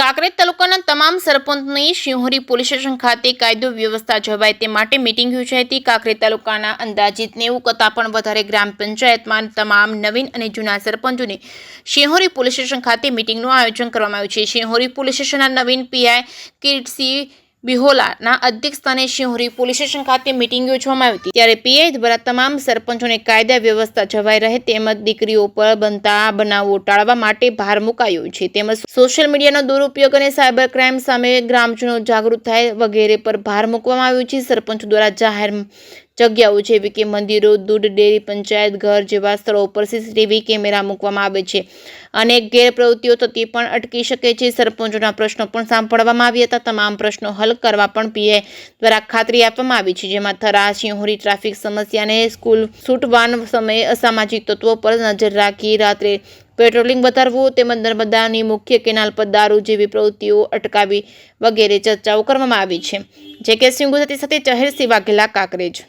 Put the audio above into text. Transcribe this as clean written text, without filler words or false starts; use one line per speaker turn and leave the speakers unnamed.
કાંકરેજ તાલુકાના તમામ સરપંચની Shihori police station ખાતે કાયદો વ્યવસ્થા જળવાય તે માટે મીટિંગ યોજાઈ હતી। કાંકરેજ તાલુકાના અંદાજિત 90 કરતાં પણ વધારે ગ્રામ પંચાયતમાં તમામ નવીન અને જૂના સરપંચોને શિહોરી પોલીસ સ્ટેશન ખાતે મીટિંગનું આયોજન કરવામાં આવ્યું છે। શિહોરી પોલીસ સ્ટેશનના નવીન પીઆઈ કિરીટસિંહ બિહોલાના અધ્યક્ષસ્થાને શિહોરી પોલીસ સ્ટેશન ખાતે મીટિંગ યોજવામાં આવી હતી। ત્યારે પીઆઈ દ્વારા તમામ સરપંચોને કાયદા વ્યવસ્થા જળવાઈ રહે તેમજ દીકરીઓ પર બનતા બનાવો ટાળવા માટે ભાર મુકાયો છે। તેમજ સોશિયલ મીડિયાનો દુરુપયોગ અને સાયબર ક્રાઇમ સામે ગ્રામજનો જાગૃત થાય વગેરે પર ભાર મૂકવામાં આવ્યો છે। સરપંચો દ્વારા જાહેર જગ્યાઓ જેવી કે મંદિરો, દૂધ ડેરી, પંચાયત ઘર જેવા સ્થળો પર સીસીટીવી કેમેરા મૂકવામાં આવે છે અને ગેરપ્રવૃત્તિઓ થતી પણ અટકી શકે છે। સરપંચોના પ્રશ્નો પણ સાંભળવામાં આવ્યા હતા। તમામ પ્રશ્નો હલ કરવા પણ પીઆઈ દ્વારા ખાતરી આપવામાં આવી છે। જેમાં થરા શિહોરી ટ્રાફિક સમસ્યા અને સ્કૂલ છૂટવાન સમયે અસામાજિક તત્વો પર નજર રાખી રાત્રે પેટ્રોલિંગ વધારવું તેમજ નર્મદાની મુખ્ય કેનાલ પર દારૂ જેવી પ્રવૃત્તિઓ અટકાવી વગેરે ચર્ચાઓ કરવામાં આવી છે। જે કે સિંહ ગુજરાતી સાથે ચહેર સિંહ વાઘેલા, કાંકરેજ।